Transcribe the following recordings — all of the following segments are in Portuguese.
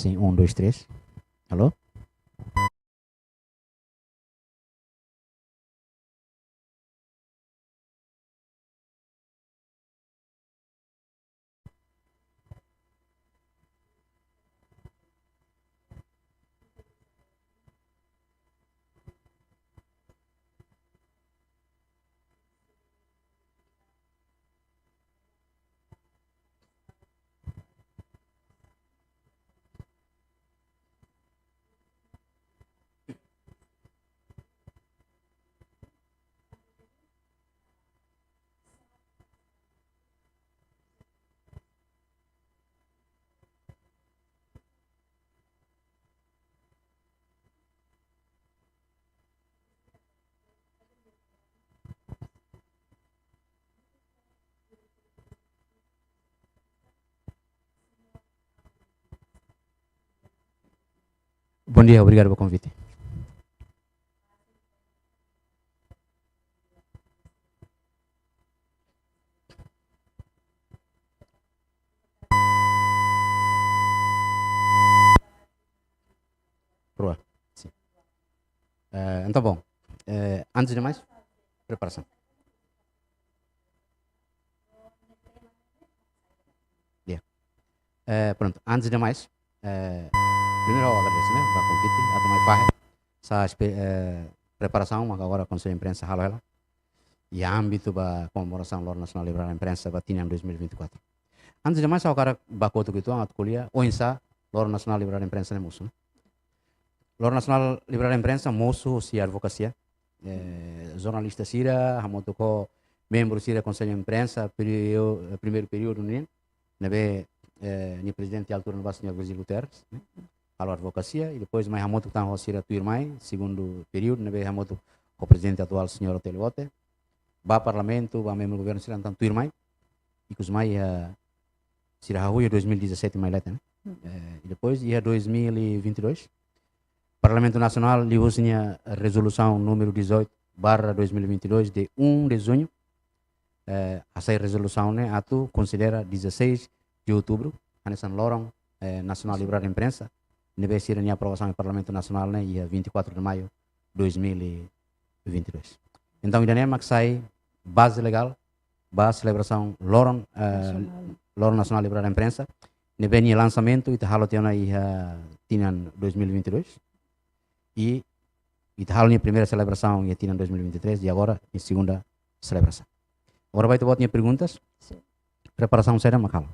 Sim, um, dois, três. Alô? Bom dia, obrigado pelo convite. Proa. Sim. Então, bom, antes de mais, preparação. Yeah. Pronto, antes de mais, primeiro eu agradeço, né, pelo convite, a tomar farra, essa preparação, mas agora com a imprensa, halo ela, e âmbito da comemoração da Nacional Liberal da Imprensa, batina em 2024. Antes de mais, eu quero bacoto que tu a colher, ou insa, Loro Nacional Liberal da Imprensa, né, moço, né? Loro Nacional Liberal da Imprensa, moço, se advocacia, jornalista Sira, Hamotoko, membro Sira Conselho de Imprensa, primeiro período, né? Nebe, ni presidente de altura no Senhor Virgílio Guterres, né? A advocacia, e depois mais Hamoto que está a Sira Tuirmai, segundo período, nebe Hamoto, o presidente atual, senhor Otelo Ote, ba parlamento, ba membro do governo Sira Antan Tuirmai, e que os mais, Sira Rahuia 2017, mais leta, né? E depois, ia 2022, Parlamento Nacional liu-se a resolução número 18 barra 2022 de 1 de junho. Essa resolução, né, atu considera 16 de outubro, a San Lorong Nacional Liberal da Imprensa, deve ser a aprovação do Parlamento Nacional, né, e 24 de maio de 2022. Então, ainda nem sai base legal, base celebração Lorong Nacional Liberal da Imprensa, deve lançamento e halo tiana e tinan 2022. E halo a primeira celebração em em 2023 e agora em segunda celebração. Agora vai ter botar perguntas. Sim. Preparação séria, macala.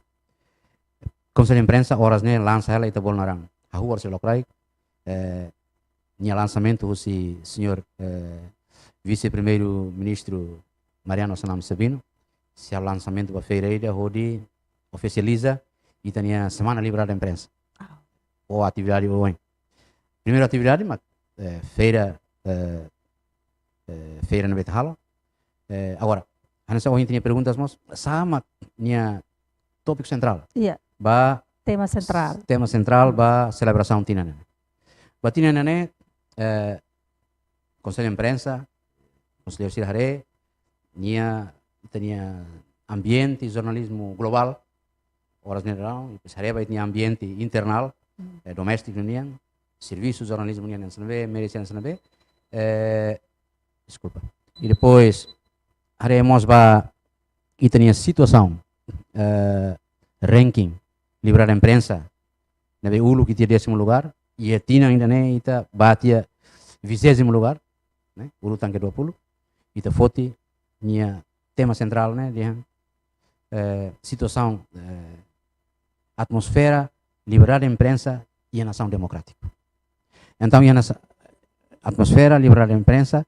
Conselho de Imprensa, horas né, lança ela e tá bom narang. A rua se locrai, tinha lançamento o senhor vice-primeiro-ministro Mariano Sanam Sabino, se o lançamento da feira aí, onde oficializa e tinha semana liberal da imprensa. Ou atividade ou primeira atividade, mas feira na Betahalo. Agora, antes eu tinha perguntas, mas sama tinha tópico central. Iya. Ba Tema central. Tema central ba celebração tinana. Ba tinana né Conselho de Imprensa, Conselheiro Sirhare, tinha ambiente, jornalismo global, horas general, e Sirhare tinha ambiente internal, doméstico nian. Serviço, jornalismo, medicina, desculpa. E depois, haremos e tinha situação, ranking, liberal da imprensa, nebe Ulu que tinha 10º lugar, e tinha ainda né, ita batia 20º lugar, né, Ulu tanque 20, ita foti, tinha tema central, né, situação, atmosfera, liberal da imprensa e a nação democrática. Então, a atmosfera liberal da imprensa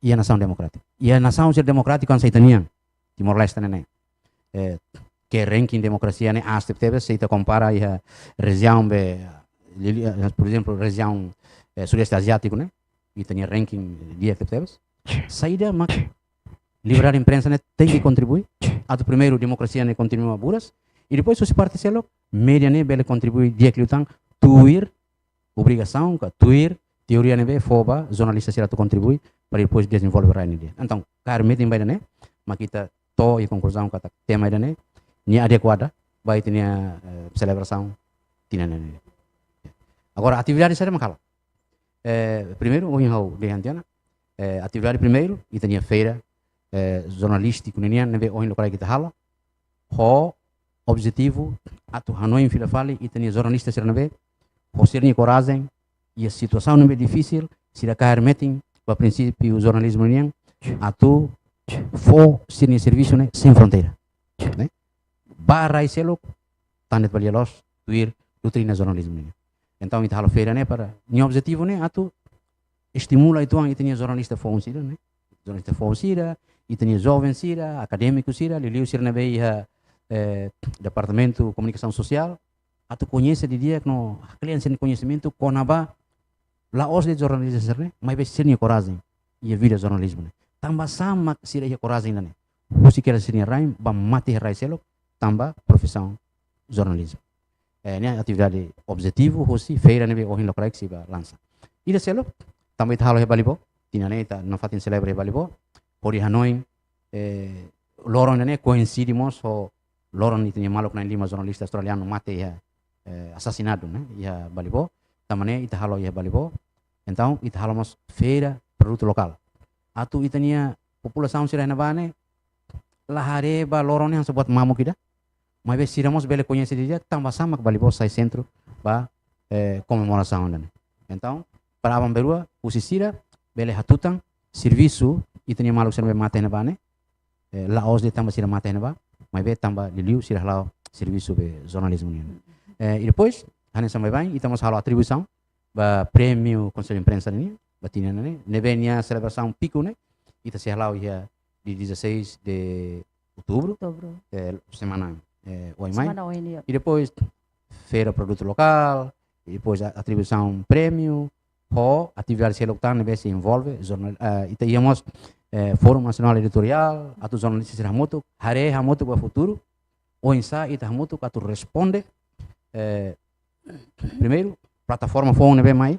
e a nação democrática. E a nação democrática aceitania, Timor-Leste, né? Que ranking democracia, né? As teve se compara a região, por exemplo, região sudeste asiático, né? E tinha ranking dia que teve. Saída, mas liberal da imprensa, né? Tem que contribuir. A do primeiro, democracia, né? Continua buras. E depois, se parte selo, média, né? Bele contribui dia que lutam, tuir obrigação, tuir, teoria nebe, foba, jornalista será tu contribui para depois desenvolver a ideia. Então, cara, meeting vai né, mas kita to e conclusão kata tema né, ni adequada, vai ter celebração tina né. Agora, atividade séria macala. Primeiro, o inhau de antiana. Atividade primeiro, e tinha feira jornalístico, nenia, neve o local que hala. O objetivo, atu Hanoi fila fali, e tinha jornalista ser neve, o ser ni coragem, e a situação não é difícil, se da cair meeting, para princípio o jornalismo nenia, atu for ser ni serviço né, sem fronteira. Né? Barra e selo, tanto para los, tuir, doutrina jornalismo nenia. Então, ita hala feira né, para, ni objetivo né, atu estimula itu ang itanya jornalista fo sira né jornalista fo sira itanya jovem sira acadêmico sira liliu sira na beia departamento comunicação social atu conhece de dia que no cliente sem conhecimento conaba la os de jornalista sira né mas be sira coragem e vida jornalismo né tamba sama sira e coragem né o se quer sira raim ba mate rai selo tamba profissão jornalismo né atividade objetivo hosi feira né be ohin lokrai que se ba lança ida selo também está halo balibo, tinaneta não fatin celebre balibo, por Hanoi, loron né coincidimos o loron ni tinha malok na lima jornalista australiano mate ya assassinado né ya balibo, também ita halo ya balibo, então ita halamos feira produto lokal, atu itania população sira na bane, lahare ba loron yang sebut mamu kita, mas be siramos bele conhece dia tambah sama ke balibo sai centro ba comemoração né, então para a berua usisira bele hatutan serviço e tinha malu serve mate na bane la os de tamba sira mate na ba mas be tamba liliu sira lá serviço be jornalismo né e depois hanen sampai bem e estamos halo atribuição ba prêmio conselho de imprensa né batina né nevenia celebração pico né e tá se halo ia de 16 de outubro semana e depois feira produto local e depois atribuição prêmio atividade seloctana neve se envolve jornal ita íamos fórum nacional editorial atu jornalistas ramoto hare ramoto para futuro ou insa ita ramoto que tu responde primeiro plataforma fórum neve mai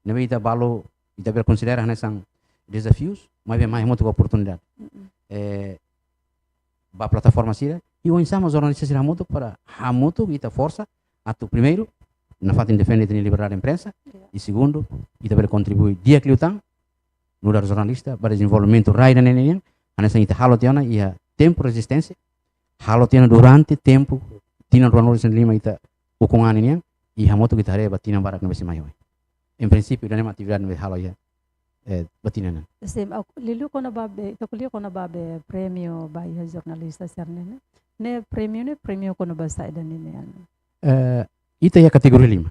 neve ita balo ita ber considera nesang desafios mas bem mais muito oportunidade ba plataforma sira e ou insa mas jornalistas ramoto para ramoto ita força atu primeiro na fatin defende a liberdade de imprensa e segundo ita ber contribui dia cliutang no dar jornalista para desenvolvimento raida neném anessa ita halo tiana ia tempo resistência halo tiana durante tempo tina jornalista lima ita ukungan ini e hamoto kita reba tina barak na besi mai em princípio da nema atividade no halo ia batina nan lilu kona babe ita kuliah kona babe prêmio baia jornalista serne ne prêmio kona basa ida nene ita ya kategori 5.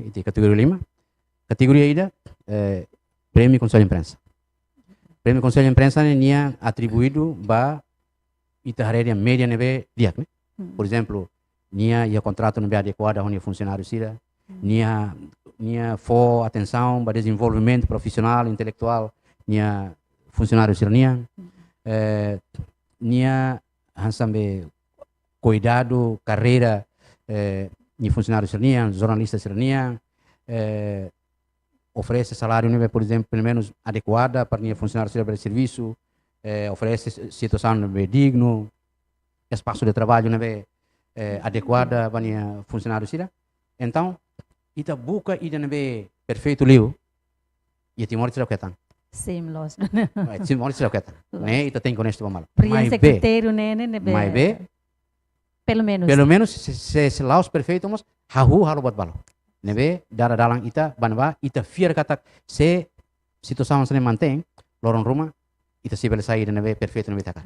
Ita kategori 5. Kategori ida prêmio Conselho de Imprensa. Prêmio Conselho de Imprensa nia atribuído ba ita hareria média neve diak, né? Por exemplo, nia ia contrato neve adequado onde funcionário sira, nia fo atenção ba desenvolvimento profissional, intelectual, nia funcionário sira nia hansambe cuidado carreira ni funcionários serniam, jornalistas serniam, oferece salário nível, por exemplo, pelo menos adequada para o funcionário de serviço, oferece situação nível digno, espaço de trabalho nível adequada para o funcionário sira. Então, ita buka ida nível perfeito liu, e timor será o que tá. Seamless. Timor será o que tá. Né? Ita tem com este mal. Prian secretário né, mas be pelo menos se laos perfeito mas hahu halo buat balo nebe dara dalang ita banba ita fiar kata se situação se mantém lorong rumah ita se belesai nebe perfeito nebe taka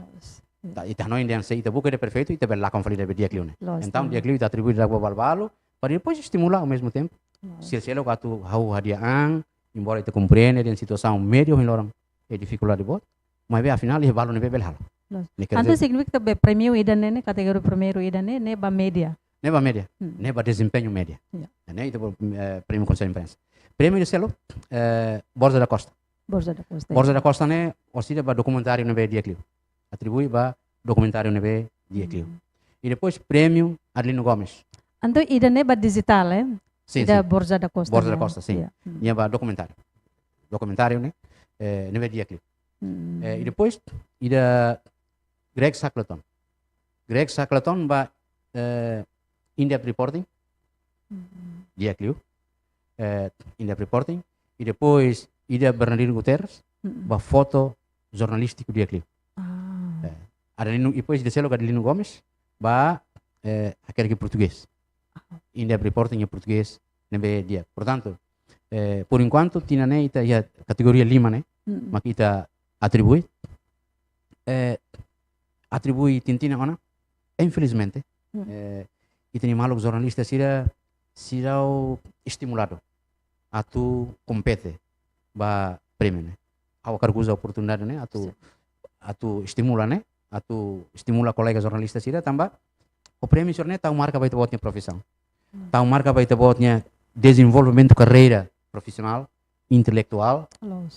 ita no indian se ita buka de perfeito ita bela com falida dia clio né então dia clio ita atribui da balo para depois estimular ao mesmo tempo se selo katu hahu hadiaan embora ita compreende a situação médio em lorong é dificuldade bot mas be afinal ia balo nebe belhalo. Anto significa be prêmio ida ne categoria primeiro ida ne ba média. Neba média, neba desempenho média. Né? Então prêmio Conselho de Imprensa. Prêmio de selo Borza da Costa. Borza da Costa né, oscila ba documentário nebe dia clio. Atribui ba documentário nebe dia clio. E depois prêmio Adelino Gomes. Anto ida ne ba digital Sim, ida sim. Borza da Costa. Borza da Costa, sim. Ia ba documentário. Documentário né, nebe dia clio. E depois ida Greg Shackleton. Greg Shackleton ba in-depth reporting dia clio. in reporting, e depois ida Bernardino Guterres, ba foto jornalístico dia clip. Adelino, e depois desceu o Adelino Gomes, ba aquele que é português. In reporting em português, nebe dia. Portanto, por enquanto, tinha né, ita a categoria Lima, né? Mas kita atribui. Atribui tintina ona. Infelizmente, e tem malu jornalista sirau estimulado atu compete ba prêmio né ao cargo oportunidade né atu estimula né atu estimula colega jornalista sira também o prêmio sir né tau marca vai ter botnya profissão tau marca vai ter botnya desenvolvimento carreira profissional intelectual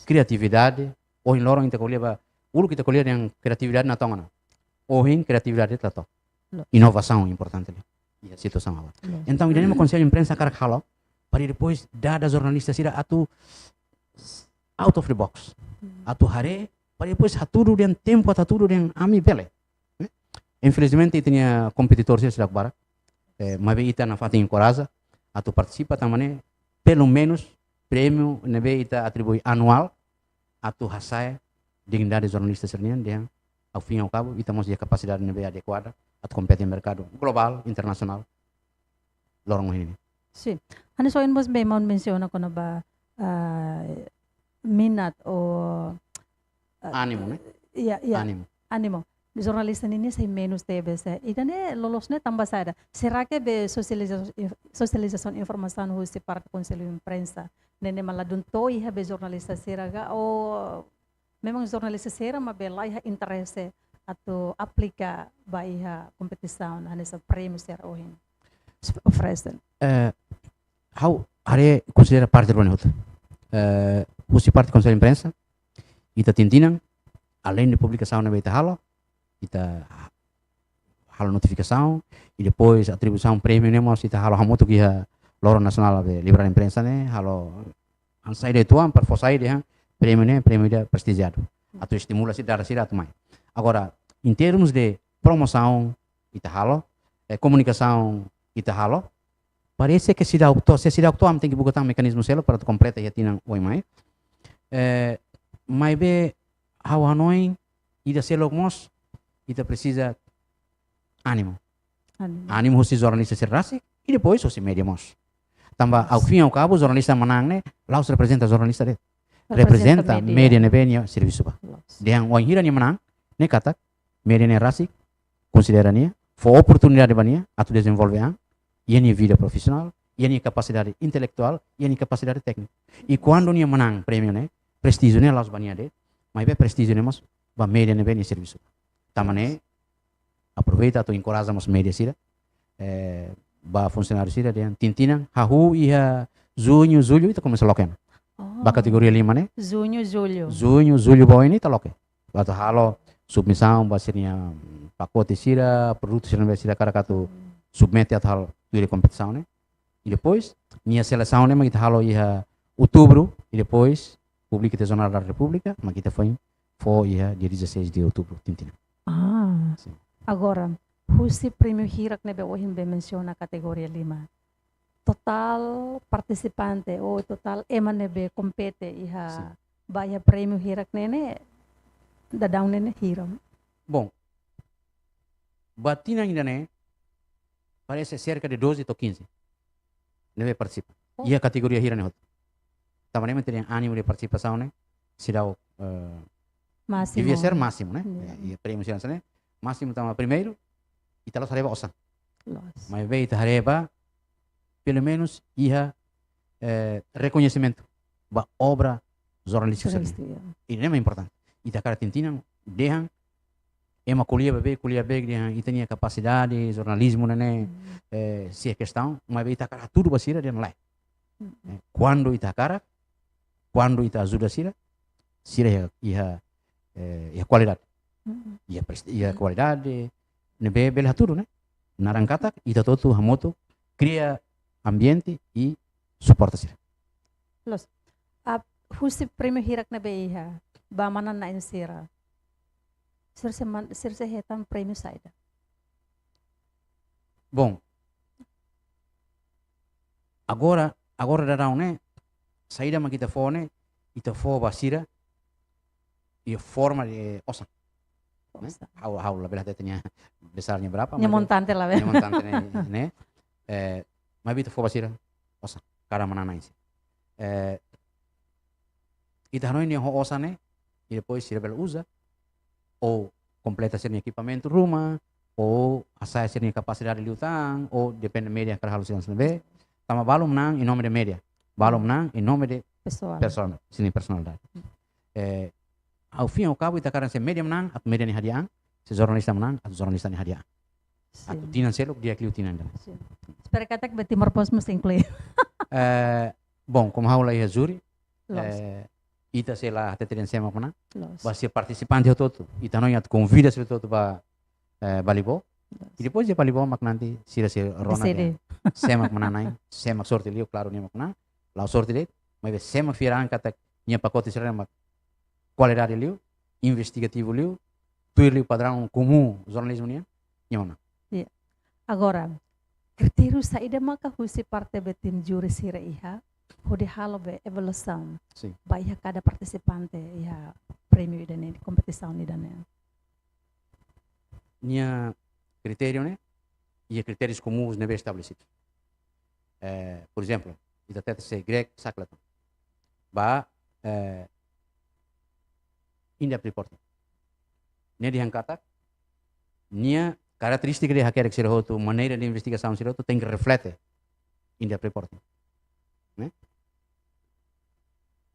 criatividade ou em lorong kita colher ulu kita colher yang criatividade na tonga ou em criatividade tato inovação importante ali e a situação agora então ainda nem conselho imprensa cara halo para depois dada jornalista sira atu out of the box atu hare para depois haturu dan tempo haturu dan ami bele infelizmente tinha competidor sira bara mas ita na fatin coraza atu participa tamane pelo menos prêmio nebe ita atribui anual atu hasai dignidade jornalista sirnian dia ao fim e ao cabo ita mos dia capacidade nebe adequada atu compete em mercado global internacional lorong ini. Sim. Ano so yun mas may mensiona ko na ba minat o animo né? Animo. Jornalista nini sa menos tebes e gane lolos ne tambasada. Será que be socialização informação ho se parte conselho imprensa nene maladun to iha be jornalista siraga o memang jornalista sira mabelai ha interesse atau aplica ba iha competição nessa prêmio sira ohin. Oferecem. How are considera parte do Banhout. Usi parte do Conselho de Imprensa, ita tintinang, além de publicação na beita halo, ita halo notificação, e depois atribuição prêmio nemos, ita halo hamoto que a Loro Nacional de Liberar Imprensa, né, halo ansai de tuan, per fosai de prêmio né, prêmio de prestigiado. Atu estimula se dar atu mai. Agora, em termos de promoção, ita halo, comunicação, ita halo, parece que se dá auto tem que botar um mecanismo selo para tu completa e atina oi mai mas be how hanoi ida selo mos ida precisa ânimo se jornalista ser rasi e depois se média mos tamba ao fim e ao cabo jornalista manang né lá se representa jornalista de representa média ne benia serviço ba yang oi hira ni manang ne kata média ne rasi considerania for oportunidade bania atu desenvolve e a vida profissional, e a capacidade intelectual, e a capacidade técnica. E quando a menang prêmio, né, prestígio, né, lá os banhades, mas bem prestígio, né, mas ba média, né, bem em serviço. Tamane, aproveita, tu encorajamos média, sira, ba funcionário, sira, de tintina, hahu, e junho, julho, itu começa a loken. Ba categoria 5, né? Junho, julho, boy, ini, tá loken. Ba tu halo, submissão, ba sirnya pacote, sira, produto, sira, cara, tu submete a tal de competição, né? E depois, minha seleção, né? Mas kita halo ia outubro e depois publica o Jornal da República, mas kita foi ia dia 16 de outubro, tintina. Sim. Agora, o prêmio Hirak nebe ohin be menciona categoria 5. Total participante ou total ema nebe compete iha baya prêmio Hirak nene dadang nene hiram. Bom, batina ainda né? Parece cerca de 12 ou 15 deve participar. E a categoria hira ne hot. Também tem ânimo de participação, né? Será o máximo. Devia ser máximo, né? E prêmio será, né? Máximo tama primeiro e talos hareba osan. Mas veio hareba pelo menos ia reconhecimento ba obra jornalística. E não é importante. E da cara tintina deixam uma kuliah bebê dia e tinha capacidade jornalismo né se é questão mas bem cara tudo basira dia lá quando ita cara quando ita ajuda sira ia qualidade ia qualidade nebe bela tudo né narangkata ita todo hamoto cria ambiente e suporta sira los husi prêmio hirak na beiha ba manan na insira Sirse hetam prêmio saída. Bom, agora agora dará né saída mas kita fone ita fo basira e forma de osa né how la belah tetenya besarnya berapa Nya montante lah, nya montante né mas ita fo basira osa cara manana isso ita hanoi ni ho osa né e depois se rebel usa ou completa seu equipamento rumah ou asai seu capacidade de utang ou depende media para halusian sebe tama balum nang em nome de media balum nang em nome de personal sini personalidade ao fim ao cabo ita karan se media menang atau media ni hadiah se jornalista menang atau jornalista ni hadiah atau tinan selok dia kliu tinan dan espera kata que Timor Post mesti incluir bom como haula ia juri ita se lá teteren sema menang vai ser participante todo ita não ia convida se todo para Balibo e depois de Balibo mak nanti sira se rona semak menanai semak sorte liu claro ni mak menang lau sorte de mas semak firang kata nya pacote sira mak qualidade liu investigativo liu tuir liu padrão comum jornalismo nia mana agora critério saída maka husi parte betim juri sira iha hode halo be evolução vai cada participante iha prêmio idane competição idane nia critério né e critérios comuns neve estabelecidos por exemplo ita tete se greg saklaton ba in-depth reporting nia diangkata nia característica de hacker que tu maneira de investigação tu tem que reflete in-depth reporting né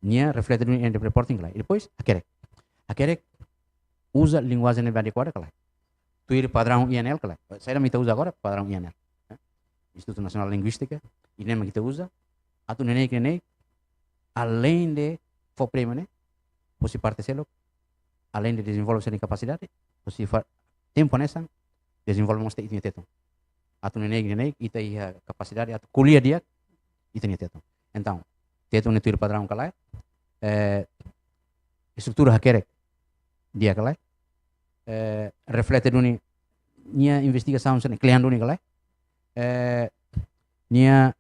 nia reflete no in-depth reporting lá e depois hacker usa linguagem adequada lá tuir padrão INL lá saya também usa agora padrão INL Instituto Nacional de Linguística e nem kita usa atau nenek além de for prêmio né você participar além de desenvolver sua capacidade você tempo nessa desenvolve mesti itu teto atau nenek ita ia capacidade atau kuliah dia itu teto então teto ne tuir padrão kala estrutura hakerek dia kala reflete duni nia investigação sene klian duni kala nia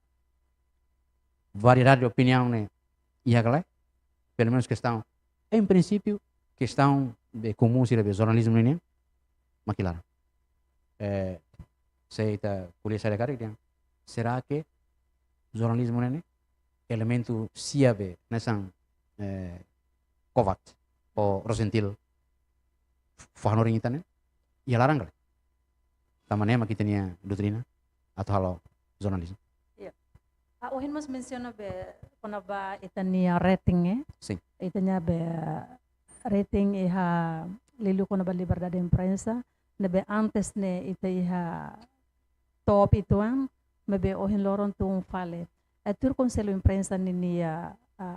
variedade de opinião né ia kala pelo menos questão em princípio questão de comum se de jornalismo né maquilar saya ita kuliah saya kari dia será que jornalismo né elemento siabe nesang Kovac ou Rosenthal fahanoring ita né ia larang kali tamanema kita nia doutrina atau halo jornalismo Ohin mas menciona be quando ba itania rating sim itania be rating iha lilu quando ba liberdade de imprensa nebe antes ne ita iha top ituan mebe ohin loron tung fale tur conselho imprensa ninia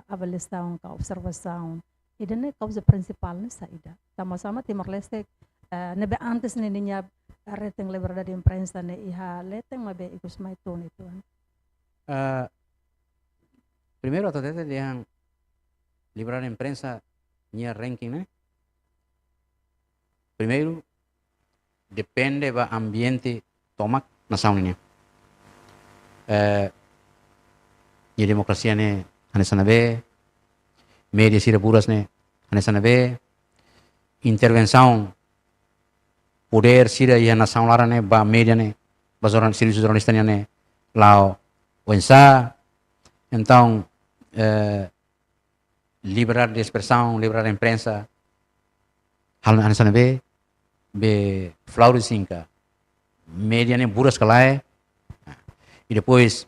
avaliação ka observação idane causa principal ne saída sama-sama Timor Leste nebe antes ne ninya rating liberdade de imprensa ne iha leteng mebe ikus mai tun ituan primeiro atau tete yang liberdade de imprensa nia ranking né primeiro depende do ambiente tomak nação nia e democracia ne anesana be media sira buras ne anesana be intervenção poder sira ia nação lara ne ba media ne ba jornalista ne lao Wensa, então liberdade de expressão, liberdade de imprensa, hal anesana be florescinca, media nem buras calai, e depois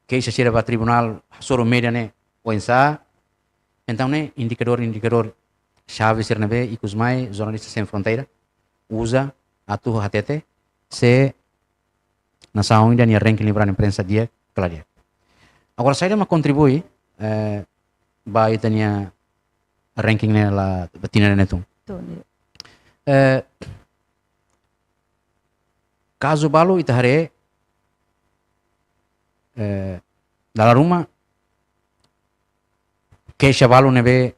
queixa chega para tribunal, soro media né Wensa, então né indicador chave ser nebe e cusmai jornalistas sem fronteira usa atu hatete se nação ainda nem ranking liberdade de imprensa dia claro. Agora saya mau contribui ba itanya ranking la betina netu. Caso balu itahare dalam rumah queixa balu nebe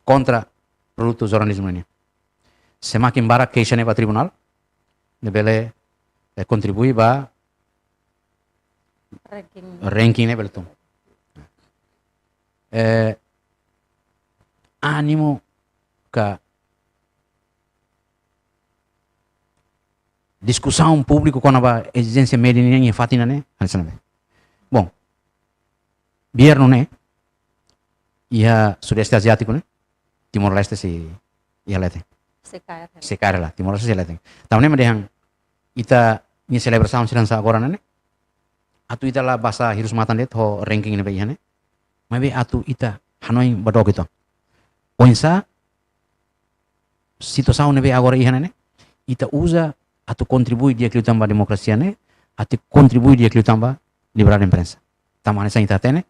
contra produto jornalismo ini. Semakin barak queixa neba tribunal nebele contribui ba ranking ne beletum. Ânimo ka discussão pública com a exigência média nem fatina né, bom, bierno né, e a sudeste asiático né, Timor-Leste se ia letem. Secar lá, Timor-Leste se letem. Também me deixam ita ni celebração se lança agora né, atu ita lá basa hirus matan det ho ranking ne beihan né, mas be atu ita Hanoi badog itu. Poinsa situação ne be agora ihan né, ita usa atu contribui dia que tambah demokrasia ne, atu contribui dia que tambah liberdade de imprensa. Tamane sa ita tene,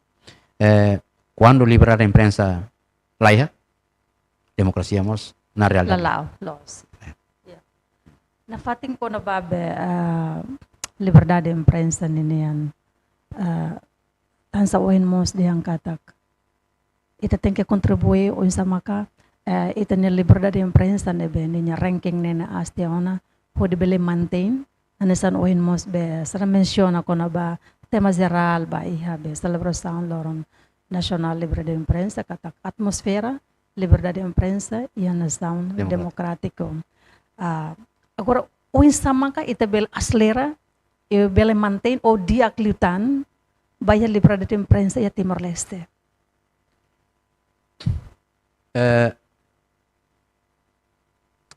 quando liberdade de imprensa laiha, demokrasia mos na realidade. Lalau, los. Na fating ko na babe liberdade de imprensa ninian tansa ohin mos dihang katak. Ita tem que contribuir unsa maka ita ni liberdade de imprensa nebe ninya ranking nena astiona pode bele maintain anesan ohin mos be sara menciona ko na ba tema geral ba iha be celebração loron nacional liberdade de imprensa katak atmosfera liberdade de imprensa e a nação democrático. Agora, o insamaka ita bel aslera e bele maintain o diaklitan baya liberdade de imprensa e Timor-Leste.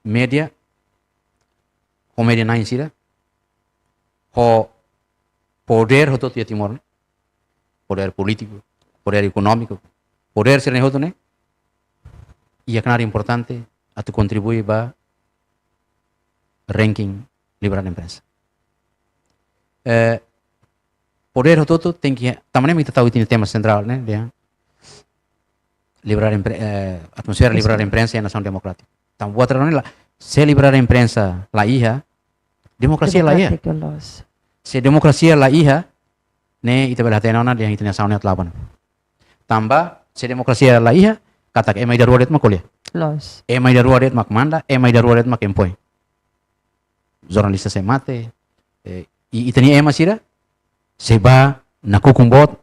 Media, o media na insira, o poder hotot ya Timor, poder político, poder econômico, poder ser nehoto ne, e é importante a tu contribuir para ranking liberdade de imprensa. Poder hotot tem que também me tahu ini tema central né, dia atmosfera liberdade de imprensa e nação democrática. Então, buat terang se liberdade de imprensa la iha, demokrasia la iha. Se demokrasia la iha, ne ita belhatena na dia itanya sauna tlaban. Tambah se demokrasia la iha, katak emai darurat mak kuliah. Los. Emai darurat mak manda, emai darurat mak empoi. Jornalista se mate, itanya ema sira, seba nakukumbot,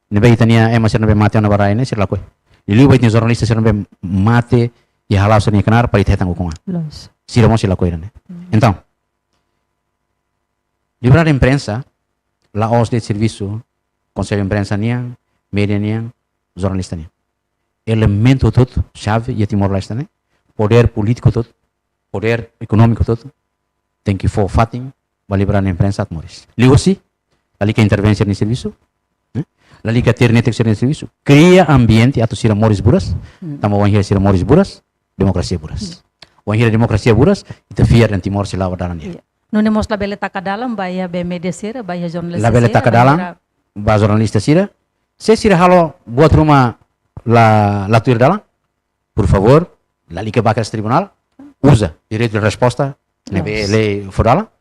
nebe itanya ema sira nebe mate na barai ne sira lakoi. Iliu baitnya jornalista sira nebe mate e halau sira kenar para ita tanggung kungan. Los. Sira mo sira lakoi ne. Então, liberdade de imprensa, la os de serviço, conselho de imprensa niang, media niang, jornalista niang. Elemento todo chave e Timor-Leste né, poder político todo, poder econômico todo, tem que for fating para liberdade de imprensa atmoris. Ligo si, la liga intervenção no serviço, la liga ter netek no serviço, cria ambiente atau sira moris buras, tamo wanhira sira moris buras, demokrasia buras. Wanhira demokrasia buras, itu fiar dan Timor sila wadaran dia. Nune mos la bele taka dalam baya be media sira, baya jornalista la bele taka dalam, ba jornalista sira, se sira halo buat rumah la tuir dalam, por favor, la liga bakas tribunal, usa direito de resposta, nebe lei fodala,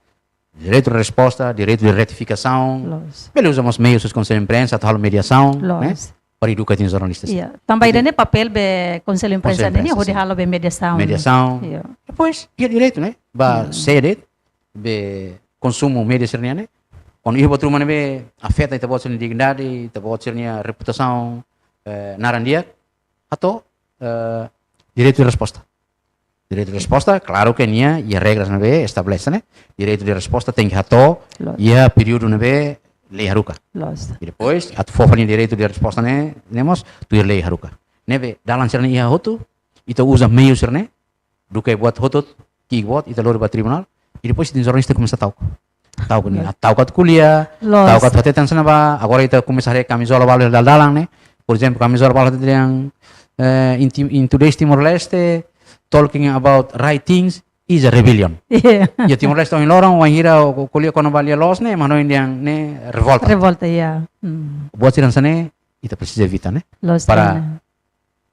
direito de resposta, direito de retificação, bele usamos meios dos conselhos de imprensa, tal mediação, né? Para educar os jornalistas. Também dane papel be conselho de imprensa ne, hode halo be mediação. Mediação. Depois, ia direito, né? Ba sede be consumo media sernia né? Quando ia botar uma nebe afeta ita bot sernia dignidade, ita bot sernia reputação narandia, atau direito de resposta. Direito de resposta, claro que nia e regras nebe estabelece, né? Direito de resposta tem que atau e a período nebe lei haruka. E depois, at fofanin direito de resposta né, nemos tu lei haruka. Nebe dalam serna ia hotu, ita usa meio serna, dukai buat hotot, ki buat ita lor ba tribunal, e depois ita jornalista começa tahu que nia, tahu kat kuliah, tahu kat hotetan sana ba, agora ita começa a camisola balu dalang né. Por exemplo, camisola balu yang in today's Timor-Leste talking about right things is a rebellion. Ya Timor-Leste in lorong wanhira kuliah kono balia los ne, mano yang ne revolta. Revolta ya. Buat siran sana ita precisa evitar né. Los para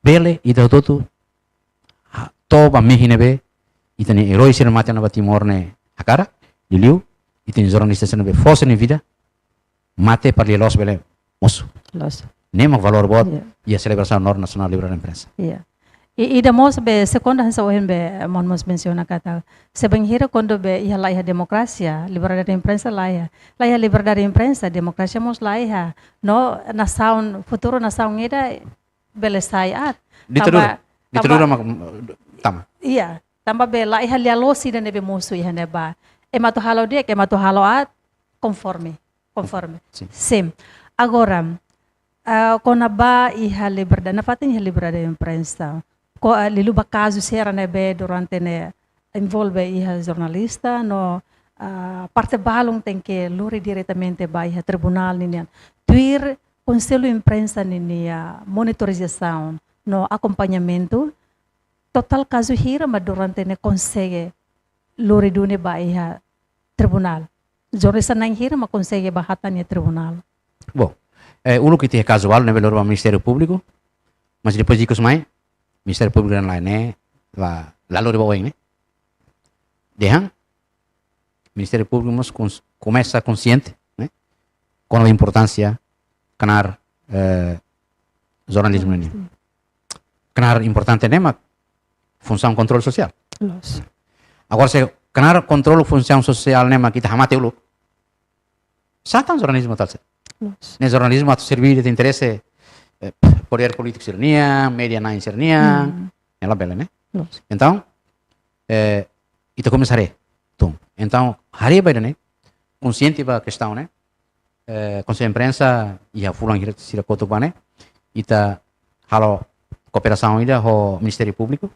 bele ita totu to ba mehine be ita ne heroi siran mate na ba Timor ne akara iliu ita ni jornalista sana be força ne vida mate para los bele moço. Los. Nem valor bot e a celebração nacional livre da imprensa. E damos be segunda hansa ohen be monmos menciona kata sebenghira quando be ia laiha democracia, liberdade de imprensa laiha. Laiha liberdade de imprensa, democracia mos laiha. No nação futuro nação ida belesai at. Ditadura tama. Iya, tamba be laiha lialosi dan be musu ia neba. Emato halo dia, emato halo at conforme. Sim. Sim. Agora, quando ba iha liberdade, na fatin iha liberdade de imprensa. Ko liluba caso sera nebe durante ne envolve iha jornalista no parte balong tem que lure diretamente ba iha tribunal ninian. Tuir conselho imprensa ninia monitorização no acompanhamento total caso hira mas durante ne consegue lure dune ba iha tribunal. Jornalista nang hira mas consegue bahatan ya tribunal. Bom, uno que tem casual nebe loro Ministério Público, mas depois disso mais Ministério Público dan lain lalu di bawah ini, dehang Ministério Público mas começa consciente, né, com a importância canar jornalismo ini, canar importante né, mas função controle social. Agora se canar controle função social né, mas kita hamate ulu, satan jornalismo tal se, né jornalismo atau servir de interesse poder político serniang, media nain serniang, ela bela, né? Então, itu começarei, tum. Então, hari baida, né? Consciente ba questão, né? Conselho de imprensa ia fulang hira sira kotuk né? Ita halo cooperação ida ho Ministério Público,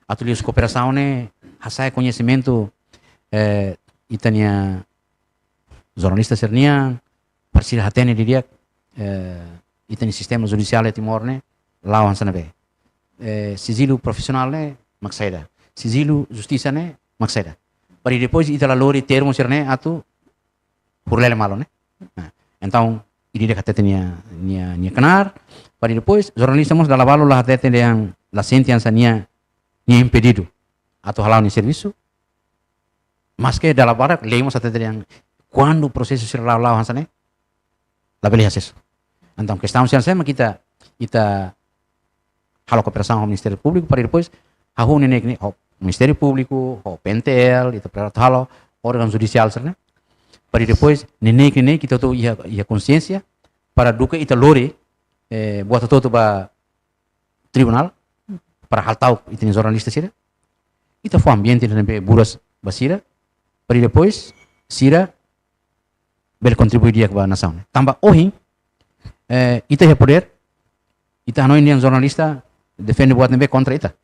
atulius cooperação né? Hasai conhecimento itania jornalista serniang, parsir hatene di dia itani sistema judicial de Timor né lawan sana be sigilo profissional né maksaida sigilo justiça né maksaida para depois itala lori termo ser né atu hurlele malo né então ini dia kata nia kenar para depois jornalista mos dalavalo lah tete yang la sentença nia impedido atau halau ni serviço mas que dalavara leimos até yang quando o processo ser lawan sana la beli hasil. Então, questão siapa kita halo cooperação ao Ministério Público para depois hau nenek ao Ministério Público, ao PNTL, itu para halo órgão judicial né? Para depois nenek kita tu ia consciência para duka ita lori buat toto ba tribunal para hal tahu itu jornalista sira ita foi ambiente de buras basira para depois sira bel contribuir dia ke nação tambah ohin ita ya poder ita hanoi yang jornalista defende buat nebe contra ita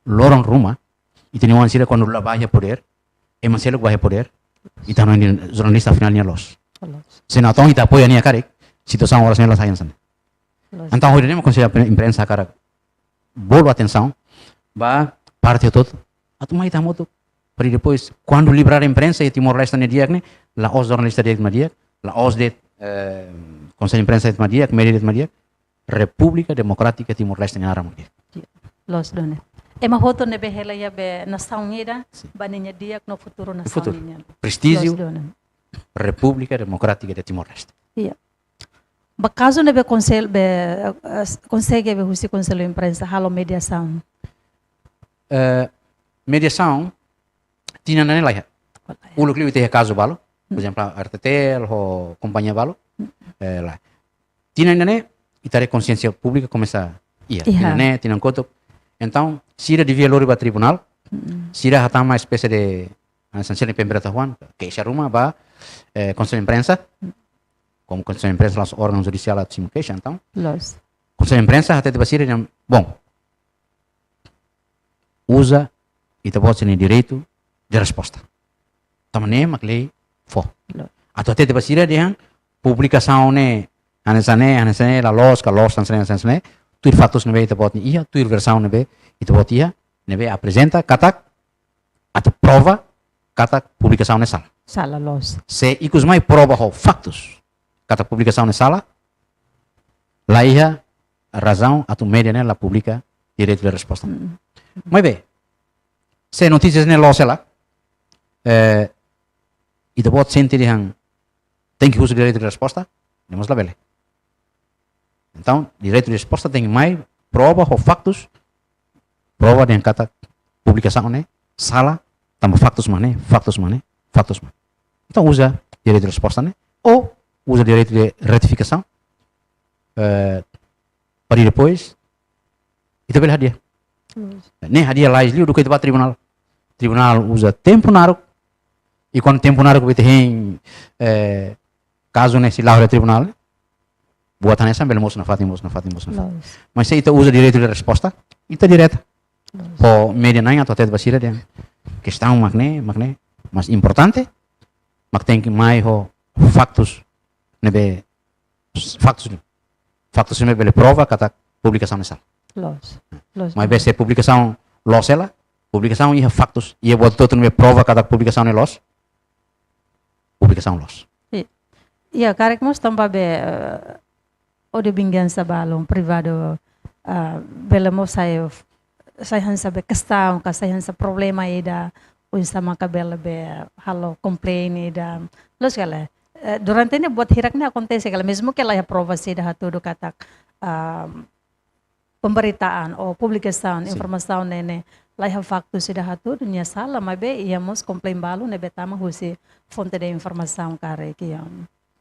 lorong rumah ita ni wan sira quando la bahia poder emanselo bahia poder ita hanoi jornalista finalnya los senatong ita apoia ni akarek situação horas nela saem sana então hoje nem conselho imprensa cara bolo atenção ba parte todo atu mai tamoto para depois quando liberar a imprensa e Timor Leste ne diak ne la os jornalista diak ma diak la os de Conselho de Imprensa de Madiak, Media de Madiak, República Democrática Timor-Leste em Aram. Los done. Ema foto nebe hela ya be nação ida, baninya diak no futuro nação ida. Prestígio, República Democrática de Timor-Leste. Iya. Bakaso nebe conselho be consegue be husi Conselho de Imprensa halo mediação. Mediação tinha na lá. O lucro tem caso balo, por exemplo, Artetel ou companhia balo. Lá. Tinha ainda itare consciência pública começa tinha tinha kotok. Então, sira devia lori ba tribunal. Sira hatama uma espécie de sanção de pemberitahuan, que essa rumah ba Conselho de Imprensa. Como Conselho de Imprensa os órgãos judiciais at simulcast então. Conselho de Imprensa até de sira bom. Usa e te pode ter direito de resposta. Tamane maklei fo. Atau até de sira dia publicação né anesane la los anesane tuir fatos nebe ita bot ia tuir versão nebe ita bot ia nebe apresenta katak atau prova katak publicação ne sala los se ikus mai prova ho factos katak publicação ne sala la ia razão atau media ne la publica direito de resposta mai bem se notícias ne los ela ita bot sente yang tem que usar direito de resposta, temos lá bele. Então, direito de resposta tem mais prova ou factos prova dengan kata publicação né salah tambah factus mana factus mana factus mana. Então usa direito de resposta né ou usa direito de retificação para depois itu bela hadiah. Nem hadiah lá isliu do que itu tribunal. Tribunal usa tempo naruh e quando tempo naruh que tem caso nesse lá do tribunal buatan essa bela moço na fatim. Mas se itu usa direito de resposta itu direta. Po media naik atau até basira dia questão magne mas importante mak tem que mais ho factus nebe factus nebe prova kata publicação nessa. Mas vai ser publicação los ela publicação ia factus ia buat todo nebe prova kata publicação é los publicação los. Iya, karek mos tambah be ode bingansa balong privado belemo saya sabe questão, saya sa problema ida unsa makabela be halo complain ida. Los kala durante ini buat hirak ni acontece kala mesmo que ela aprova se dah tudo katak pemberitaan ou publicação informação nene lá faktu se dah tudo nya sala mabe íamos complain balo ne betama husi fonte de informação kare que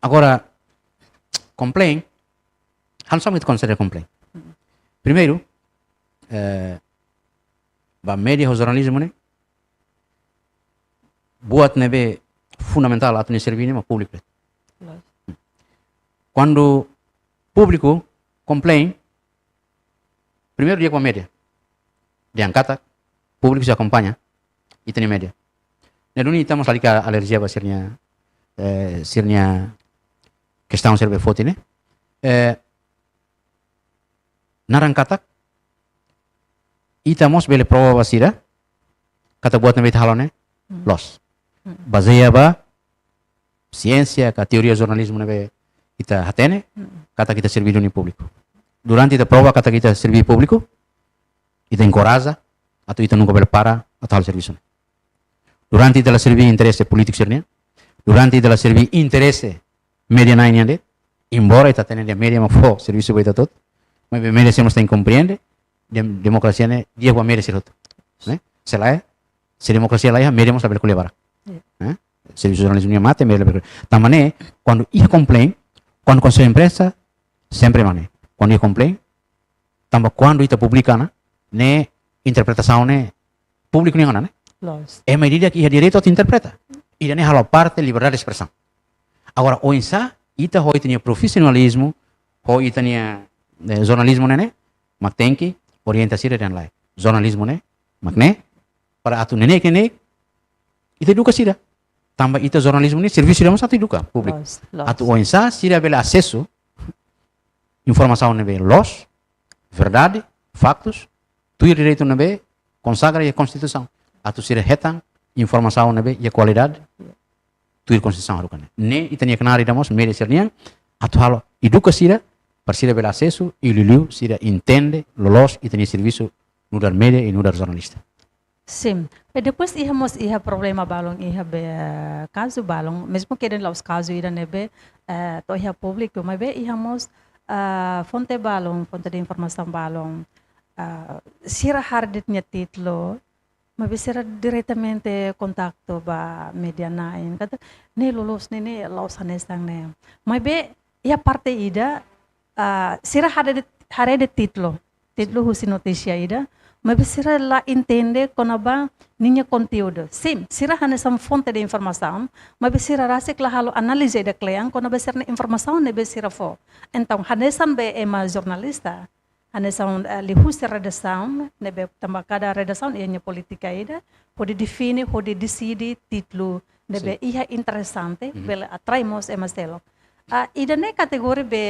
agora complain han som it consider complain primeiro ba media o jornalismo né buat nebe fundamental atau servir ma público quando público complain primeiro dia com a média dia angkata público se acompanha e tem média na dunia estamos ali que a alergia vai sirnya questão serve foto né narangkata itamos bele prova basira kata buat nabi halone los baseia ba ciência ka teoria jornalismo nabe kita hatene kata kita servir no público durante ita prova kata kita servir público ita encoraja atau ita nunca bele para atau hal serviço durante ita la servir interesse político sernia durante ita la servir interesse media na inde embora ita tene de media ma fo serviço ba ita tot mas media se mos tem compreende demokrasia ne dia gua mere sirot né selain se demokrasia lain mere mos saber kuliah bara né serviço jornalismo mate mere tamane quando ia complain quando conselho imprensa sempre mane quando ia complain tamba quando ita publica ne interpretação ne público ne né é medida que ia direito a interpreta e ne halo parte liberdade de expressão agora o insa ita hoi tinha profissionalismo hoi tinha jornalismo ne mak tem que orientasi dan lain jornalismo ne makne para atu nenek itu duka sida tambah itu jornalismo ne serviço damos satu duka público atu oinsa sida bela acesso informação ne los verdade factos tu direito ne consagra a constituição atu sida hetang informação ne e qualidade tu constituição harukan ne itania kenari damos media sernian atu halo iduka sida para sida bela acesso e lulu sida entende lolos e tem serviço no dar media e no dar jornalista. Sim. E depois íamos problema balong be caso balong mesmo que den os casos ira nebe to público mas be íamos fonte balong fonte de informação balong sira harditnya titlo mas be sira diretamente contacto ba media nain kata ne lolos ne los hanesang ne mas be parte ida sira hare de titlo husi notícia ida mas sira lá entende conaba ninha conteúdo sim sira hane sam fonte de informação mas sira rasik lá halo análise da kleang conaba sira informação ne sira fo então hane sam be ema jornalista hane sam li husi redação ne be tamba cada redação ia política ida pode define pode decide titlo ne be ia interessante bela atraimos ema stelo ida ne kategori be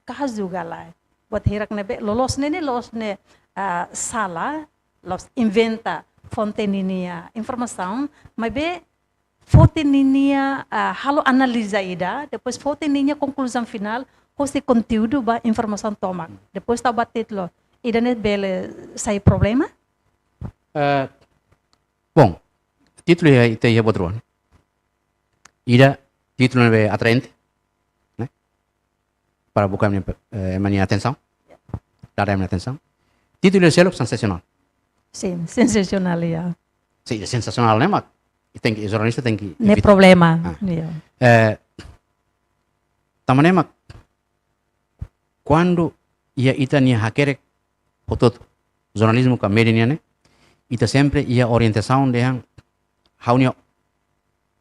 kahas juga lah buat hirak nebe lolos ne salah los inventa fonte ninia informação mas be fonte ninia halo analisa ida depois fonte ninia conclusão final hoste conteúdo ba informação tomak depois tá batitlo ida ne bele sai problema bom título é ite é bodron ida título é atraente para buscar minha atenção, dar a minha atenção. Título é selo sensacional. Sim, sensacional, yeah. Sim, é sensacional, né? Mas o jornalista tem que Não é evitar. problema. Ah. Yeah. Também, mas quando ia itania hacker, todo jornalismo com mídia, né? Ita sempre ia orientação de haunia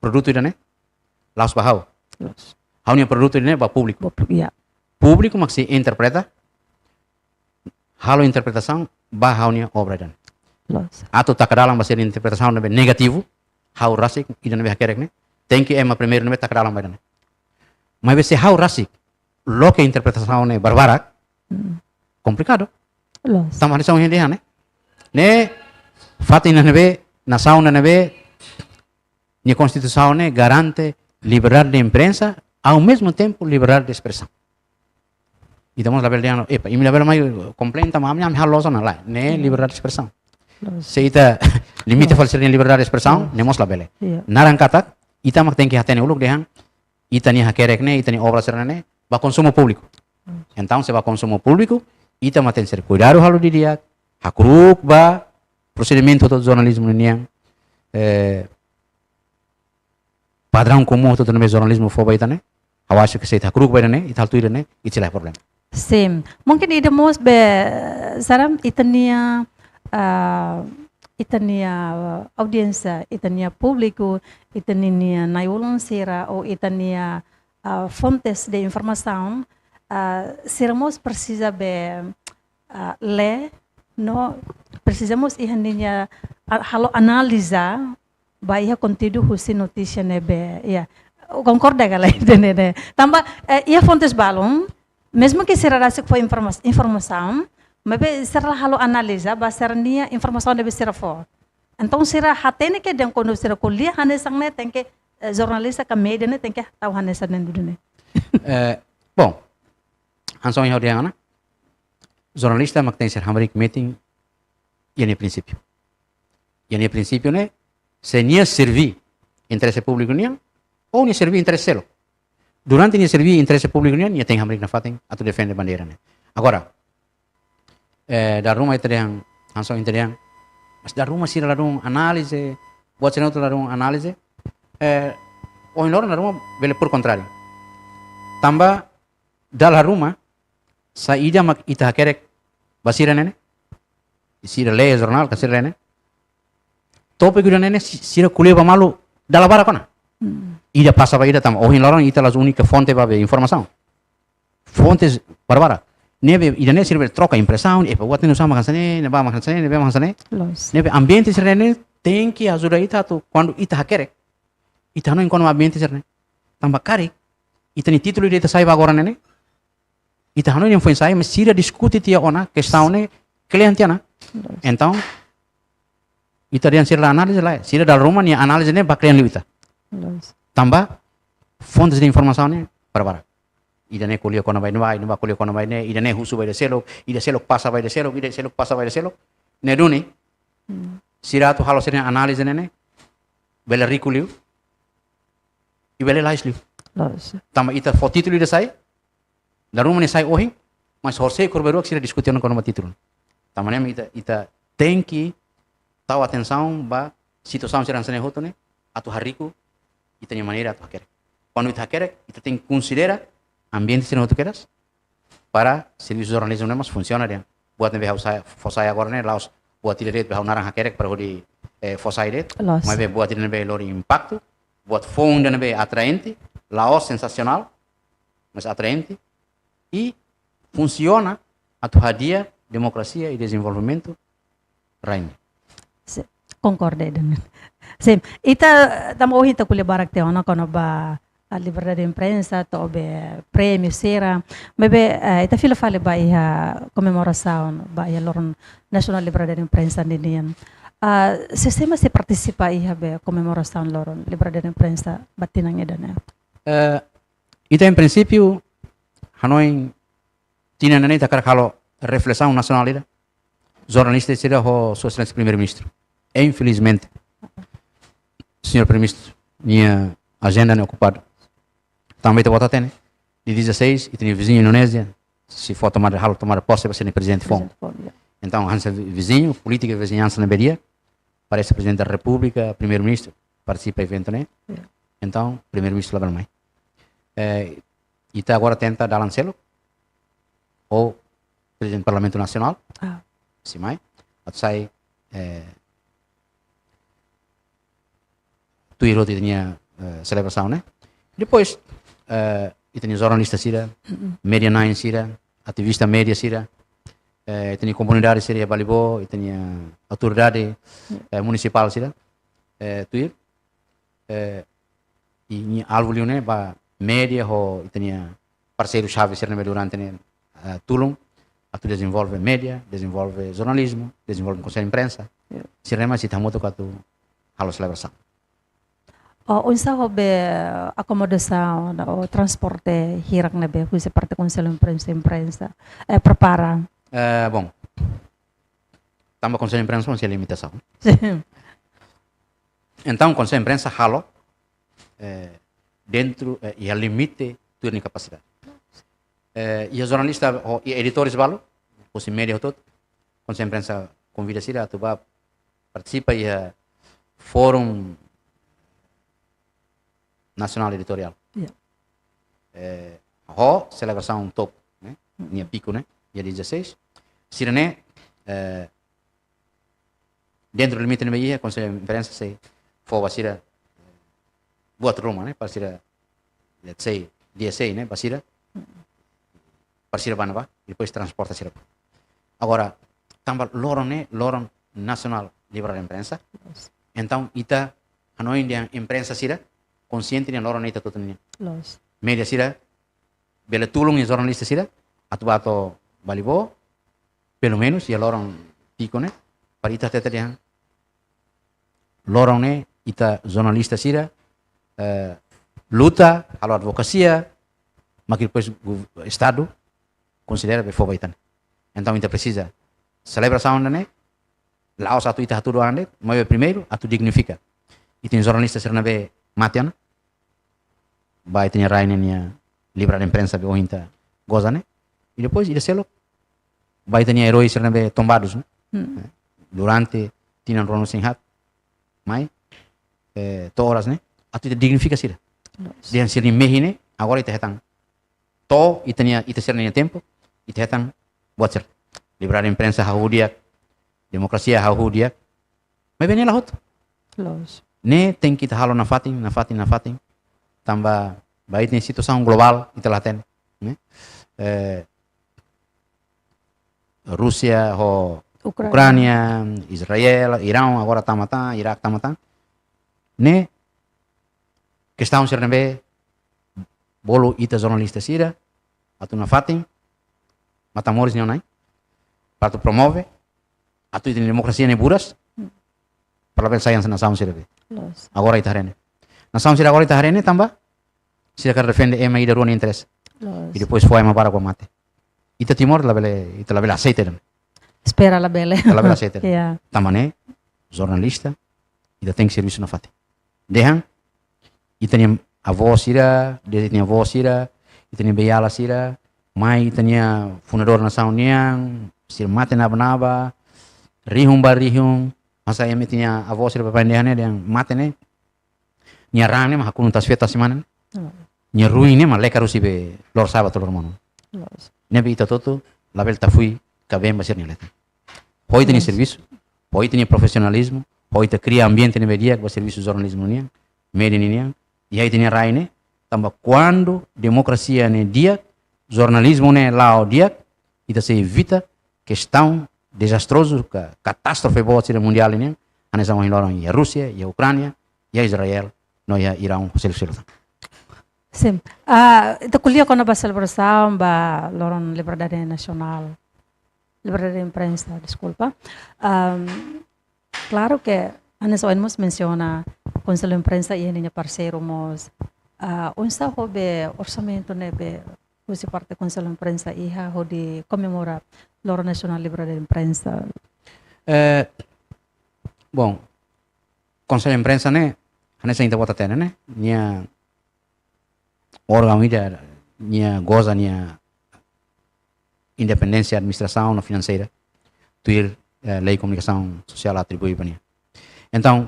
produto né? Laos bahau. Haunia produto né? Ba público. Yeah. Público mas se interpreta. Halo interpretação ba haunia obra dan. Atau tak dalam bahasa interpretação nebe negativo. Hau rasik ida nebe hacker né? Tem que ema primeiro nebe tak dalam badan. Mas se hau rasik lo que interpretação né barbara. Complicado. Também são gente né? Ne fato na nebe nação na nebe a Constituição né garante liberdade de imprensa ao mesmo tempo liberdade de expressão. E damos a verdade, epa, e me leva mais completa, mas a minha loja não lá, né liberdade de expressão. Se ita limite falsar em liberdade de expressão, nemos la bele. Narang kata, ita mak tem que atene uluk dehan, ita ni hakerek ne, ita ni obra serana ne, ba consumo público. Então se ba consumo público, ita mak tem ser cuidado halo di dia, hakruk ba procedimento do jornalismo niang, padrão comum todo no jornalismo foba ita ne, awash que se ita hakruk ba ne, ita altu ida ne, ita lah problem. Sim. Mungkin ida mos be saram itania audiência, itania público, itania naiulon sera ou itania fontes de informação, seramos precisa be ler, no precisamos ihaninya halo analisar baia conteúdo husi notícia nebe, ya concorda galera, né? Tambah ia fontes balon, mesmo que será que foi informação, mas será halo analisa, basar nia informação deve ser for. Então será hatene que dan quando será kuliah hanesang ne tem que jornalista que media ne tem que tahu hanesan dulu ne. Bom, ansong yang dia ana, jornalista mak tem ser hamarik meeting, ini prinsipio. Ini prinsipio ne, se nia servir interesse público nia, ou nia servir interesse selo. Durante nia servir interesse público nia tem hamarik na fatem atau defende bandeira ne. Agora, da rumah itu yang ansong itu yang, mas da rumah sih larung análise, buat senang tu larung análise, orang luar da rumah bele por contrário. Tambah dalam rumah, sa ida mak ita kerek basira nene, sira lei jornal kasira nene, tope gula nene sira kuliah pamalu dalam bara kona. Ida passa ida tam, orang luar ita las única fonte para informação. Fontes barbara. Nebe ida ne sirve troca impressão, e buat ni usama kansane, neba makansane, nebe makansane. Nebe ambiente sirene tem que ajudar ita tu quando ita hakerek. Ita não encontra ambiente sirene. Tambah kari, ita ni título ita sai agora nene. Ita não foi sai, mas sira discute tia ona questão ne clientiana. Então, ita dian sira análise lá, sira dal rumah ni análise ne ba client ita. Tambah fontes de informação ne barbara. Ida ne kuliah kona vai ne ba kuliah kona vai ne, ida ne husu vai de selo, ida selo passa vai de selo, ida selo passa vai de selo. Ne duni. Sira tu halo sira análise ne bela riculiu. E bela laisliu. Tambah ita fo título ida sai. Da rumah ne sai ohi, mas horse korberu sira diskutindo kono título. Tambah ne ita tem que tahu atenção ba situação sira sane hoto ne atu hariku ita nya maneira atu haker. Quando ita haker, ita tem que considera ambiente sino tu queras para serviço jornalismo mas funciona dia. Buat nebe fosai agora ne laos buat direito ba narang hakerek para hodi fosai det. Mas be buat nebe lori impacto, buat fonda nebe atraente, laos sensacional, mas atraente e funciona a tua dia democracia e desenvolvimento rain. Concordei dengan. Sim, ita tamo hita kuliah barak te ona kono ba a liberdade de imprensa, tobe prêmio sera, bebe ita fila fale ba iha comemoração ba iha loron national liberdade de imprensa ninian. Sistema se participa iha be comemoração loron liberdade de imprensa batinangnya dana. Ita em princípio Hanoi tinha nene takar kalau reflexão nacional ida. Jornalista seria o seu excelência primeiro-ministro. Infelizmente, senhor primeiro-ministro, minha agenda não é ocupada. Também te bota tene. De 16, e tem vizinho Indonésia. Se for tomar posse, vai ser presidente fome. Então, Hansel vizinho, política de vizinhança na Beria, parece presidente da República, primeiro-ministro, participa do evento, né? Então, primeiro-ministro lá mais. E está agora tenta dar Lancelo, ou presidente do Parlamento Nacional, se mais, até sai, Tuiro tinha celebração, né? Depois, e tinha jornalista Sira, Media Nine Sira, ativista média Sira, tinha comunidade Sira Balibó, e tinha autoridade municipal Sira, Tuir, e algo ali, né? Média, e tinha parceiro chave Sira durante Tulum, tu desenvolve média, desenvolve jornalismo, desenvolve conselho de imprensa, Sira mais se está muito com a celebração. Unsa hobe acomodação o transporte hirak na be kusi parte conselho imprensa prepara. Bom, também conselho de imprensa não se limitação. Então conselho de imprensa halo dentro e a limite tua capacidade. E os jornalistas e editores valo, os média todo, conselho de imprensa convida se a tu vai participa e fórum nacional editorial. Celebração top, né? Nia pico, né? Dia 16. Sirene, dentro do limite da Bahia, conselho de imprensa se for basira buat rumah, né? Basira, let's say, dia 6, né? Basira banava, e depois transporta sira. Agora, também lorong nacional livre de imprensa. Então, ita hanoi dia imprensa sira consciente ni lorong ita tutunya. Media sira, bela tulung ni jornalista sira, atu balibo, pelo menos ya lorong pico ne, para ita teta dia. Lorong ne ita jornalista sira, luta, a advocacia, mas que depois o Estado considera que foi baitan. Então ita precisa celebração né, lá os atu ita tudo ande, mas primeiro atu dignifica. E tem jornalista sira na be matian, vai ter rainha nia livre de imprensa be ointa goza né, e depois ida selo vai ter heróis sira na be tombados né, durante tinha Rono Singhat, mas horas né, atu ita dignifica sira. Dia sira mehi né, agora ita hetang to ita sira nia tempo, ita hetang buat sira livre de imprensa hahudiak, demokrasia hahudiak, mas bem lá hot. Ne tem que halo na fatin, tambah baik ni situação global itulah ten, né? Rússia, Ucrânia, Israel, Irão agora tamatan, Iraque tamatan, ne questão ser nebe bolo ita jornalista sira, atu na fatin, matamores não nai, para tu promove, atu ita demokrasia ne buras, para pensar na nação sira be. Agora ita harene. Nação sira agora ita harene tambah sira quer defender ema ida ruang interesse. E depois foi ema para com mate. Ita Timor ita la bela aceita. Espera la bela. La bela aceita. Tamane jornalista ita tem serviço na fate. Dehan ita tinha avó sira, dia tinha avó sira, ita tinha beyala sira, mai ita tinha fundador nação niang, sira mate naba, rihum, masa ema tinha avó sira papandehan yang mate ne. Nia rang ne mah kunun tasfeta simanan. Nia ruim ne mah leka rusi be lor sabat lor mono. Ne be ita toto label tafui kabem basir nia leta. Hoi teni serviço, hoi teni profissionalismo, hoi te cria ambiente ne bedia com serviço jornalismo nia, media nia, e aí teni rai ne, tamba quando democracia ne dia, jornalismo ne lao dia, ita se evita questão desastroso, catástrofe boa mundial ne, anesa mo hilorong ya Rússia, ya Ucrânia, ya Israel, no ya Irão, selo. Sim. Ito kuliah ko na ba celebração ba lorong liberdade nacional, liberdade de imprensa, desculpa. Claro que anes oinmos menciona Conselho de Imprensa e niya parceiro mos. Unsa ho be orçamento ne be usi parte Conselho de Imprensa iha ho di comemorar lorong nacional liberdade de imprensa. Bom, Conselho de Imprensa ne anesa inta bota tena ne, niya órgão ida niya goza niya independência administração financeira. tuir lei de comunicação social atribui para mim. Então,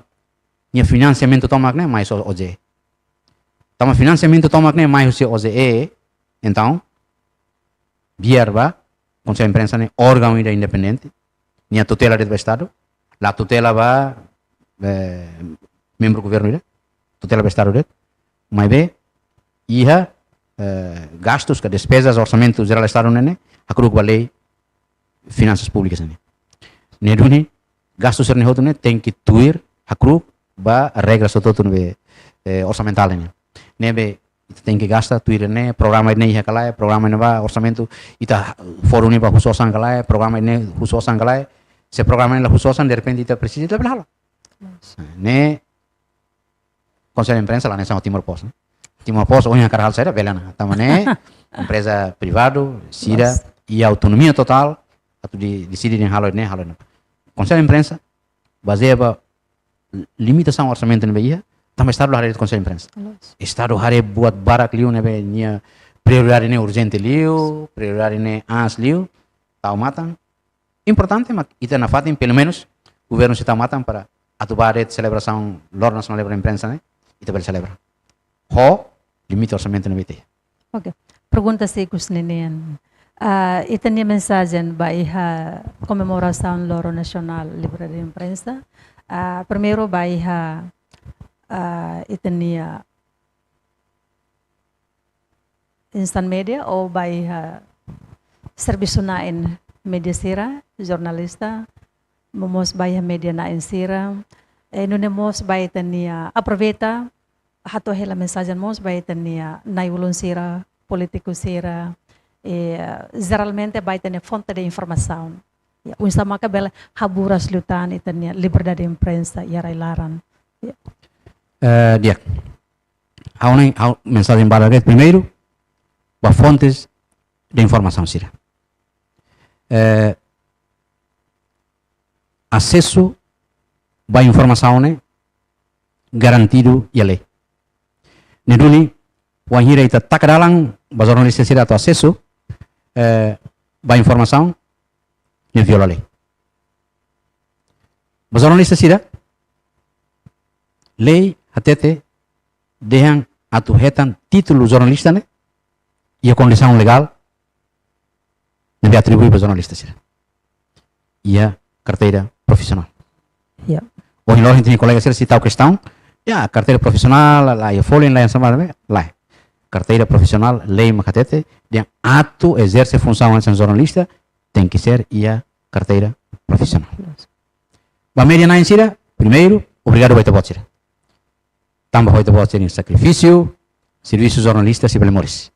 minha financiamento toma né mais OZE. Toma financiamento toma né mais o OZE. Então, biar ba Conselho de Imprensa né órgão independente, minha tutela do Estado, a tutela ba membro do governo, tutela do Estado, mas bem, ia gastos, que despesas, orçamento geral do Estado né, a cruz da lei finanças públicas né. Neduni gastos ser né tem que tuir a cruz ba regras todo no orçamental né. Nebe tem que gastar tuir né programa né ia calai programa né ba orçamento ita fórum né ba khususan calai programa né khususan calai se programa né khususan de repente ita precisa de belah né Conselho de Imprensa lá nessa Timor Post né. Timor Post onde carral saída belana tamane empresa privado sira e autonomia total atu decide em halo né Conselho de Imprensa baseia limitação orçamento né ia também Estado hari Conselho de Imprensa Estado hari buat barak liu né nia prioridade né urgente liu prioridade né ans liu tau matang importante mas ita na fatin pelo menos o governo se tau matang para atubar a celebração Lor Nacional da Imprensa né ita bel celebra limite orçamento né bete. Okay. Pergunta sa ikus ninian. Ito niya mensajen ba iha komemoração Loro Nacional Libre de Imprensa. Primeiro ba iha ito niya instant media o ba iha serviço nain media sira, jornalista, momos ba iha media nain sira. Nunemos ba ito niya aproveita hato hela mensagem mos ba ito niya naibulon sira, politiko sira. Geralmente vai ter fonte de informação. Unsa makabela haburas lutan itanya liberdade de imprensa yarai laran. Dia. Há mensagem para primeiro, para fontes de informação sira. Acesso à informação né garantido e a lei. Neduli wahira ita takadalang ba jornalista sira to acesso ba informação e viola a lei. Ba jornalista sira lei atete deixam atuhetan título jornalista né e a condição legal deve atribuir ba jornalista sira. E a carteira profissional. Yeah. Hoje nós tem colega sira citar a questão, carteira profissional, lá e folha lá em São Paulo, lá. Carteira profissional, lei macatete, de ato exerce função de jornalista, tem que ser a carteira profissional. Ba média na insira, primeiro, obrigado a votar. Tamba vai votar em sacrifício, serviço jornalista se belemores.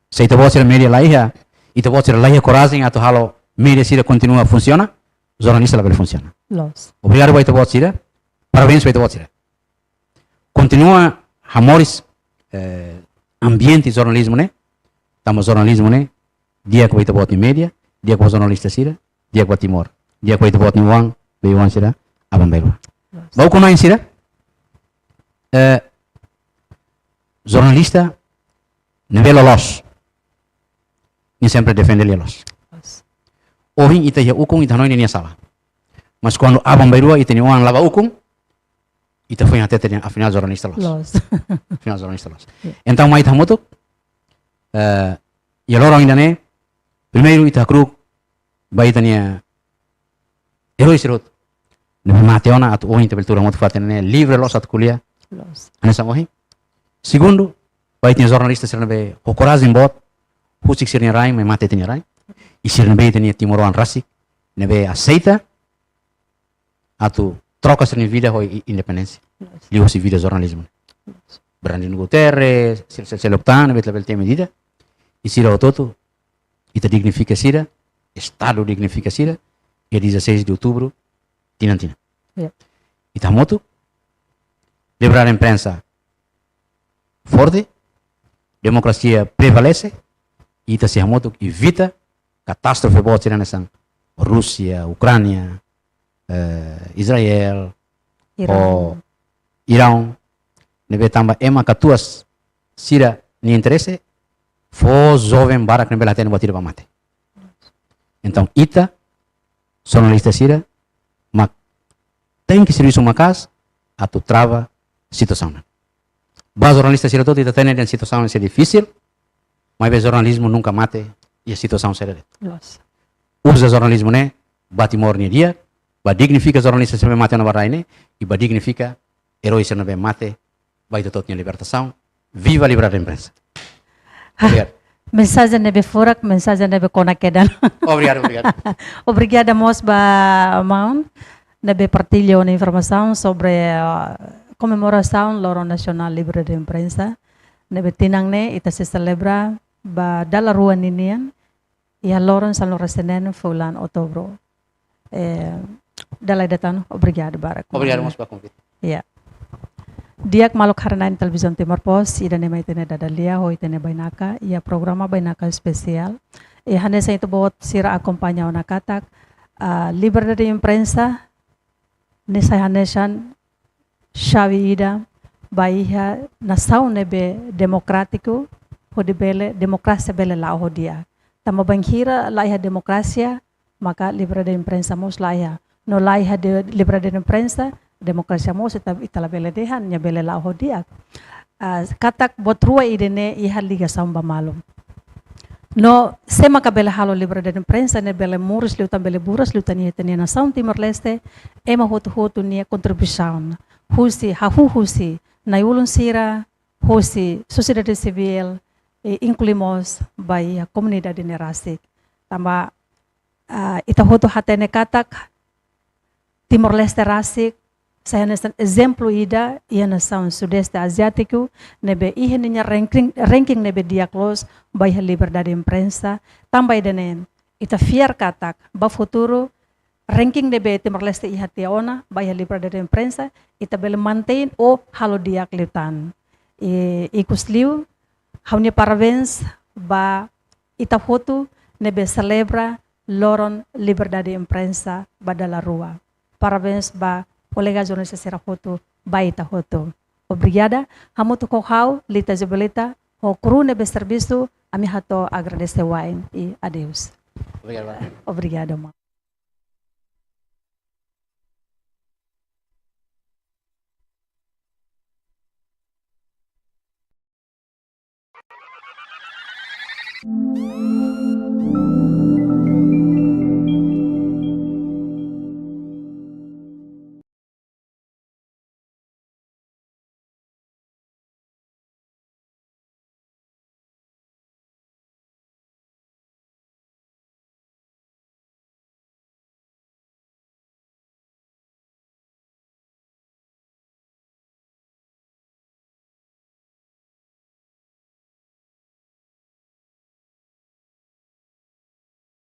Se ita votar média lá ita votar lá coragem ato halo média sira continua funciona, jornalista lá funciona. Obrigado a votar, parabéns a votar. Continua amores ambiente jornalismo né tamo jornalismo né dia que vai te botar em média dia que jornalista sira dia que Timor dia que vai te botar em Wang beiwan sira abambelo vou com nós sira jornalista nível los nem sempre defende los hoje ita ya ukung ita noin ni sala mas quando abambelo ita ni Wang lava ukung ita foi até ter a final jornalista los. Final jornalista los. Então mais tamoto e agora ainda né primeiro ita cru vai tania herói serot ne mateona at o interventura muito forte né livre los at kulia los nessa morri segundo vai ter jornalista ser nebe o coragem bot husik ser rai me mate tenia rai e ser nebe tenia timoran rasik nebe aceita atu troca ser vida hoi independência. Liu se vida jornalismo. Brandon Guterres, se optan, bet level medida. E sira o toto, ita dignifica sira, Estado dignifica sira, e 16 de outubro, tinantina. Ita moto, liberar a imprensa forte, democracia prevalece, e ita se moto evita catástrofe boa sira nessa Rússia, Ucrânia, Israel, Irão, nebe tamba ema katuas sira ni interesse, fo jovem barak nebe latene batira ba mate. Então ita jornalista sira, mas tem que serviço uma casa, a tu trava situação. Ba jornalista sira todo está tendo situação é difícil, mas o jornalismo nunca mate e a situação será. Usa jornalismo né, bate morni dia, ba dignifica jornalista sira mate na barra né, e ba dignifica herói sira mate, vai todo a libertação, viva a liberdade de imprensa. Obrigado. Mensagem nebe forak, mensagem nebe konakedan. Obrigado. Obrigada, Mos, ba Maun, nebe partilha uma informação sobre comemoração Loro Nacional Livre de Imprensa. Nebe tinang ne, ita se celebra ba dala rua ninian, e a Loron San Lorenzo fulan outubro. Dalai datan, obrigado, Barak. Obrigado, Mos, pelo convite. Yeah. Diak maluk haranain televisão Timor Pos, ida nema itene dadalia, ho itene bainaka, ia programa bainaka especial. E hanesa itu bot sira acompanha ona katak, liberdade de imprensa, nessa hanesan, chave ida, baiha, nação nebe democrático, ho de bele, democracia bele lá ho dia. Tama banghira laiha democracia, maka liberdade de imprensa mos laiha. No laiha de liberdade de imprensa, demokrasia mo itala bele dehan nya bele la hodia katak botrua idene iha liga samba malum no sema ka bele halo liberdade de imprensa ne bele muris lutan bele buras lutan ni tenia nação Timor Leste ema hotu nia contribuição husi na ulun sira husi sociedade civil incluímos bai a comunidade nerasik tamba ita hotu hatene katak Timor Leste rasik saya nestan exemplo ida ia nação sudeste asiático nebe iheninya ranking nebe diaklos bai liberdade de imprensa também denen ita fiar katak ba futuro ranking nebe Timor Leste ihati ona bai liberdade de imprensa ita bele maintain o halo diak litan ikusliu haunya parabéns ba ita foto nebe celebra Loron liberdade de imprensa badala rua parabéns ba colega jornalista será foto baita foto. Obrigada. Hamuto kohau lita jebelita ho kru nebe serviço ami hato agradecer wain e adeus. Obrigado. Obrigado.